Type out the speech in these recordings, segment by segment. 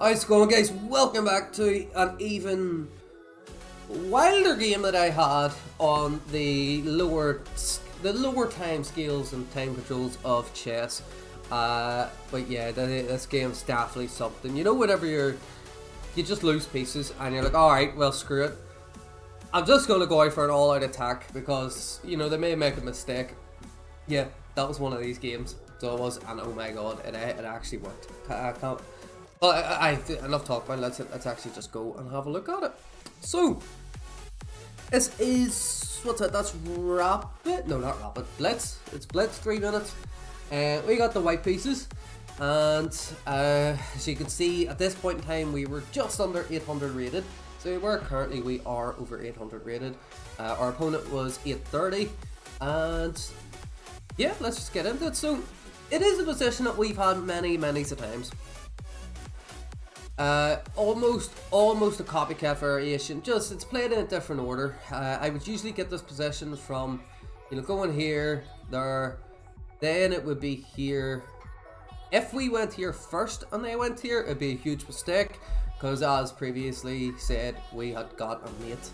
How's it going, guys? Welcome back to an even wilder game that I had on the lower time scales and time controls of chess. But yeah, this game's definitely something. You know, whenever you just lose pieces and you're like, all right, well, screw it. I'm just gonna go out for an all-out attack because you know they may make a mistake. Yeah, that was one of these games. So it was, and oh my god, it actually worked. I can't. Well, enough talk about it. Let's actually just go and have a look at it. So, this is, what's that? That's Rapid? No, not Rapid. Blitz. It's Blitz, 3 minutes. We got the white pieces. And as you can see, at this point in time, we were just under 800 rated. So we are over 800 rated. Our opponent was 830. And yeah, let's just get into it. So, it is a position that we've had many times. Almost a copycat variation, just it's played in a different order. I would usually get this position from, going here, there, then it would be here. If we went here first and they went here, it'd be a huge mistake, because as previously said, we had got a mate.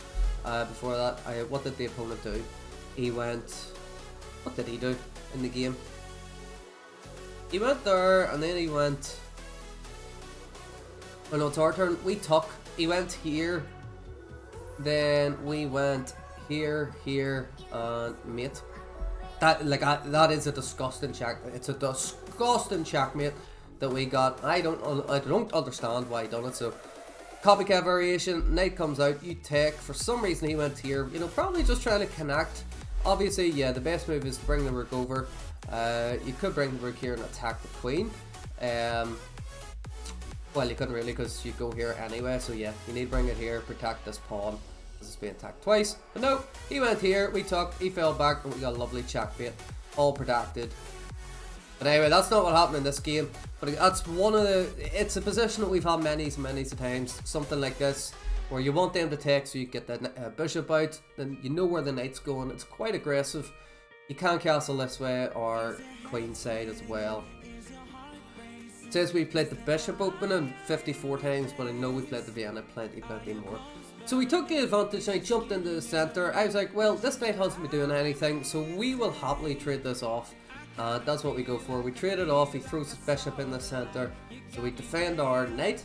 Before that, what did the opponent do? He went, what did he do in the game? He went there, and then he went, oh no, it's our turn. We took, he went here, then we went here, and mate. That is a disgusting check. It's a disgusting checkmate that we got. I don't understand why he done it. So, copycat variation. Knight comes out. You take. For some reason, he went here. Probably just trying to connect. Obviously, yeah, the best move is to bring the rook over. You could bring the rook here and attack the queen. Well, you couldn't really because you go here anyway, so yeah, you need to bring it here, protect this pawn. This is being attacked twice. But no, he went here, we took, he fell back, and we got a lovely checkmate, all protected. But anyway, that's not what happened in this game. But that's it's a position that we've had many times, something like this, where you want them to take so you get the bishop out, then you know where the knight's going. It's quite aggressive. You can castle this way or queen side as well. It says we played the bishop opening 54 times, but I know we played the Vienna plenty more. So we took the advantage and I jumped into the centre. I was like, well, this knight hasn't been doing anything, so we will happily trade this off. That's what we go for. We trade it off, he throws his bishop in the centre, so we defend our knight.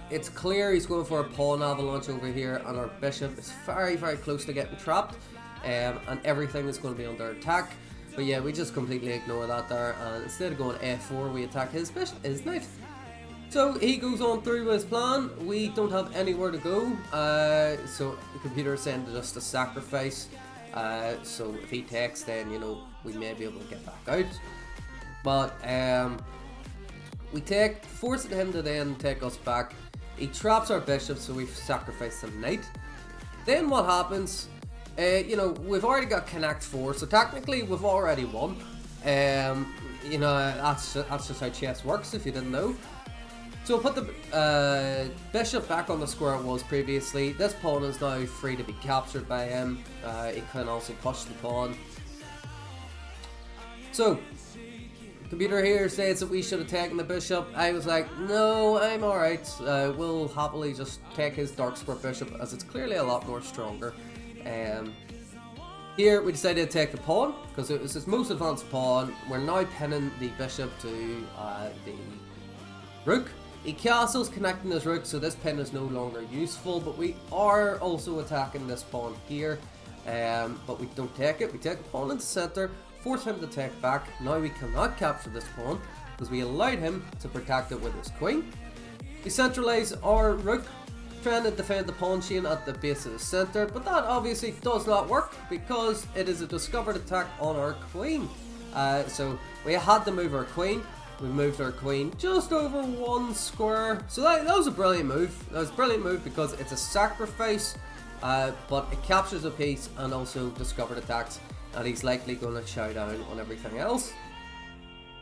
It's clear he's going for a pawn avalanche over here, and our bishop is very close to getting trapped, and everything is going to be under attack. But yeah, we just completely ignore that there, and instead of going f4, we attack his knight. So he goes on through with his plan. We don't have anywhere to go, so the computer sends us to sacrifice. So if he takes, then we may be able to get back out. But we forcing him to then take us back. He traps our bishop, so we've sacrificed the knight. Then what happens? We've already got connect 4, so technically we've already won. That's just how chess works, if you didn't know. So we'll put the bishop back on the square it was previously. This pawn is now free to be captured by him. He can also push the pawn. So, the computer here says that we should have taken the bishop. I was like, no, I'm alright. We'll happily just take his dark square bishop, as it's clearly a lot more stronger. Here we decided to take the pawn because it was his most advanced pawn. We're now pinning the bishop to the rook. He castles connecting his rook, so this pin is no longer useful, but we are also attacking this pawn here, but we don't take it. We take the pawn into the center, force him to take back. Now we cannot capture this pawn because we allowed him to protect it with his queen. We centralize our rook, trying to defend the pawn chain at the base of the center, but that obviously does not work because it is a discovered attack on our queen. So we had to move our queen. We moved our queen just over 1 square. So that was a brilliant move. That was a brilliant move because it's a sacrifice, but it captures a piece and also discovered attacks, and he's likely going to chow down on everything else.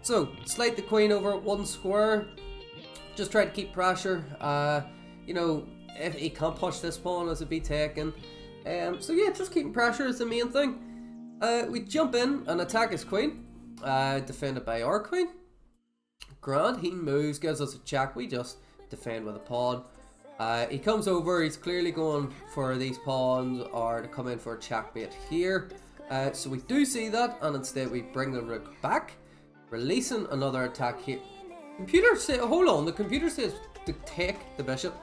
So slide the queen over 1 square. Just try to keep pressure. If he can't push this pawn as it be taken. So yeah, just keeping pressure is the main thing. We jump in and attack his queen, defended by our queen. Grand, he moves, gives us a check. We just defend with a pawn. He comes over, he's clearly going for these pawns or to come in for a checkmate here. So we do see that, and instead we bring the rook back, releasing another attack here. Computer say, hold on, the computer says to take the bishop.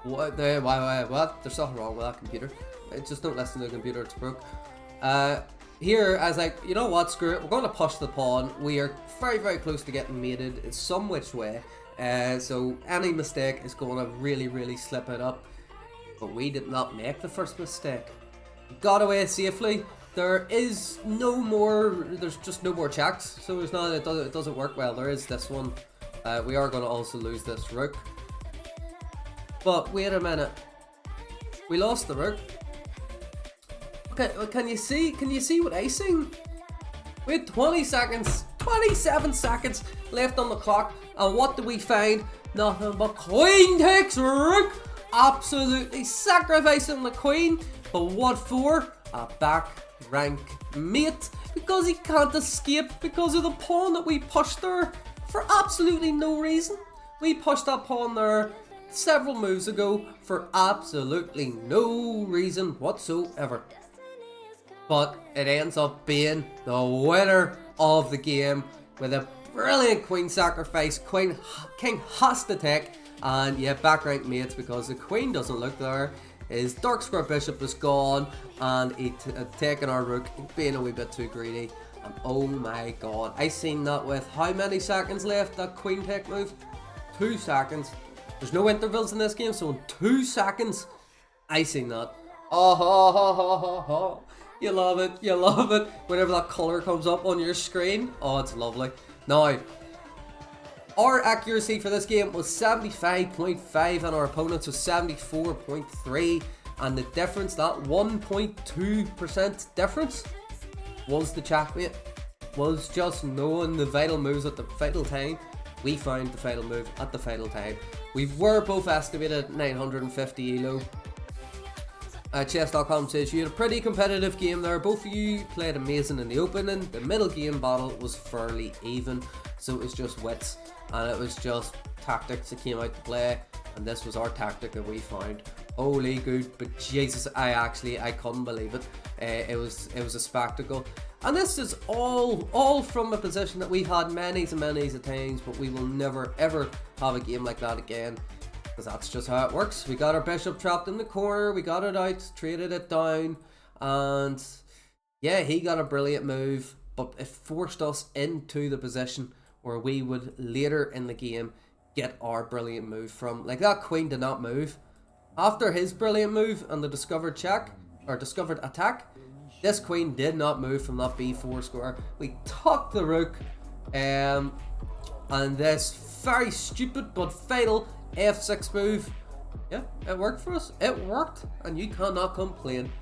What? What? There's something wrong with that computer. Just don't listen to the computer, it's broke. Here, I was like, you know what, screw it, we're going to push the pawn. We are very, very close to getting mated in some which way. So any mistake is going to really, really slip it up. But we did not make the first mistake. Got away safely. There is no more, there's just no more checks. So there's not, it doesn't work well. There is this one. We are going to also lose this rook. But wait a minute. We lost the rook. Okay, can you see what I seen? We had 20 seconds, 27 seconds left on the clock, and what do we find? Nothing but queen takes rook, absolutely sacrificing the queen. But what for? A back rank mate, because he can't escape because of the pawn that we pushed there for absolutely no reason. We pushed that pawn there several moves ago for absolutely no reason whatsoever. But it ends up being the winner of the game with a brilliant queen sacrifice. King has to take, and yeah, back rank mates because the queen doesn't look there. His dark square bishop is gone, and he taken our rook, being a wee bit too greedy. And oh my god, I seen that with how many seconds left, that queen take move? 2 seconds. There's no intervals in this game, so in 2 seconds, I seen that. Oh, ho, ho, ho, ho, ho. You love it, you love it. Whenever that colour comes up on your screen, oh, it's lovely. Now, our accuracy for this game was 75.5 and our opponent's was 74.3. And the difference, that 1.2% difference, was the checkmate. Was just knowing the vital moves at the vital time. We found the fatal move at the fatal time. We were both estimated at 950 elo. Chess.com says you had a pretty competitive game there. Both of you played amazing in the opening. The middle game battle was fairly even, so it was just wits and it was just tactics that came out to play. And this was our tactic that we found. Holy good, but Jesus, I couldn't believe it. It was a spectacle. And this is all from a position that we've had many times, but we will never ever have a game like that again. Because that's just how it works. We got our bishop trapped in the corner, we got it out, traded it down, and yeah, he got a brilliant move, but it forced us into the position where we would later in the game get our brilliant move from. Like, that queen did not move. After his brilliant move and the discovered check, or discovered attack, this queen did not move from that b4 square. We took the rook, and this very stupid but fatal f6 move, yeah, it worked for us. It worked, and you cannot complain.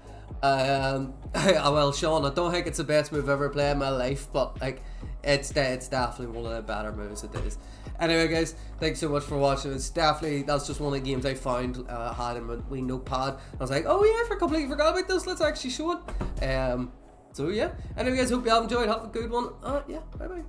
Well, Sean, I don't think it's the best move I've ever played in my life, but like, it's definitely one of the better moves it is. Anyway, guys, thanks so much for watching. That's just one of the games I found had in my wee notepad. I was like, oh yeah, I completely forgot about this. Let's actually show it. So yeah. Anyway, guys, hope you have enjoyed. Have a good one. Yeah, bye.